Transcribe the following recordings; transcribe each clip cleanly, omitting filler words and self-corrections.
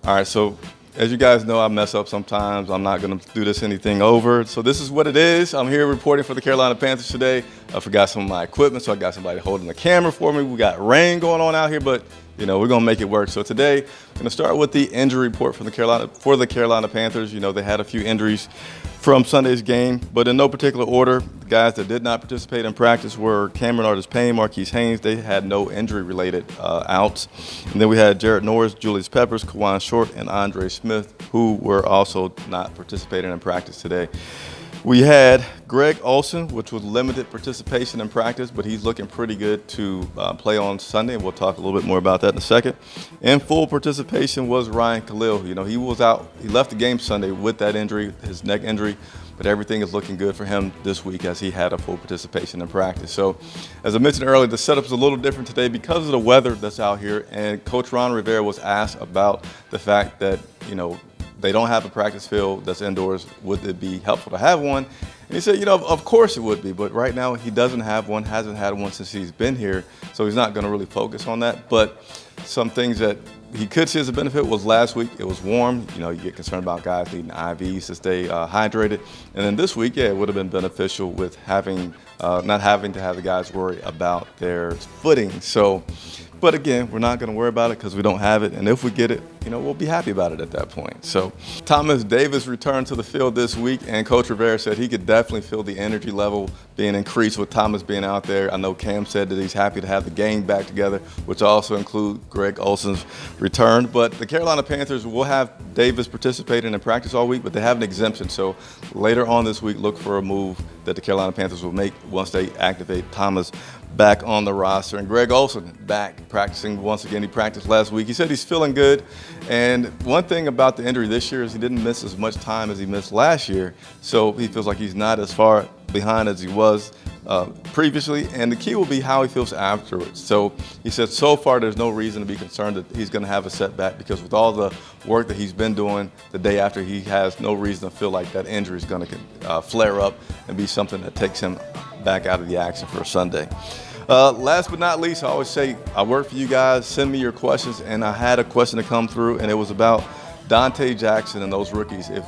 All right, so as you guys know, I mess up sometimes. I'm not going to do this anything over. So this is what it is. I'm here reporting for the Carolina Panthers today. I forgot some of my equipment, so I got somebody holding the camera for me. We got rain going on out here, but we're going to make it work. So today, I'm going to start with the injury report for the Carolina Panthers. They had a few injuries from Sunday's game, but in no particular order. The guys that did not participate in practice were Cameron Artis-Payne, Marquise Haynes. They had no injury-related outs. And then we had Jared Norris, Julius Peppers, Kawan Short, and Andre Smith, who were also not participating in practice today. We had Greg Olsen, which was limited participation in practice, but he's looking pretty good to play on Sunday, and we'll talk a little bit more about that in a second. In full participation was Ryan Khalil. He was out. He left the game Sunday with that injury, his neck injury, but everything is looking good for him this week as he had a full participation in practice. So, as I mentioned earlier, the setup is a little different today because of the weather that's out here, and Coach Ron Rivera was asked about the fact that, they don't have a practice field that's indoors. Would it be helpful to have one? And he said, of course it would be, but right now he doesn't have one, hasn't had one since he's been here, so he's not going to really focus on that. But some things that he could see as a benefit was last week, it was warm. You get concerned about guys needing IVs to stay hydrated. And then this week, it would have been beneficial with not having to have the guys worry about their footing. But again, we're not going to worry about it because we don't have it. And if we get it, we'll be happy about it at that point. So Thomas Davis returned to the field this week, and Coach Rivera said he could definitely feel the energy level being increased with Thomas being out there. I know Cam said that he's happy to have the gang back together, which also includes Greg Olsen's return. But the Carolina Panthers will have Davis participating in practice all week, but they have an exemption. So later on this week, look for a move that the Carolina Panthers will make once they activate Thomas back on the roster. And Greg Olsen back practicing once again. He practiced last week. He said he's feeling good. And one thing about the injury this year is he didn't miss as much time as he missed last year. So he feels like he's not as far behind as he was previously. And the key will be how he feels afterwards. So he said so far there's no reason to be concerned that he's going to have a setback, because with all the work that he's been doing the day after, he has no reason to feel like that injury is going to flare up and be something that takes him back out of the action for a Sunday. Last but not least, I always say I work for you guys. Send me your questions, and I had a question to come through, and it was about Dante Jackson and those rookies. If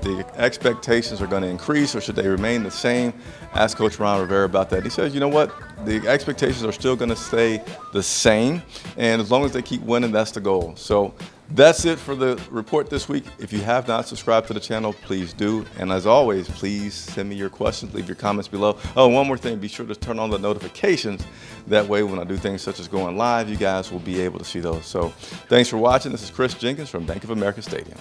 the expectations are going to increase or should they remain the same? Ask Coach Ron Rivera about that. He says, you know what? The expectations are still going to stay the same, and as long as they keep winning, that's the goal. So that's it for the report this week. If you have not subscribed to the channel, please do. And as always, please send me your questions, leave your comments below. Oh, one more thing, be sure to turn on the notifications. That way, when I do things such as going live, you guys will be able to see those. So thanks for watching. This is Chris Jenkins from Bank of America Stadium.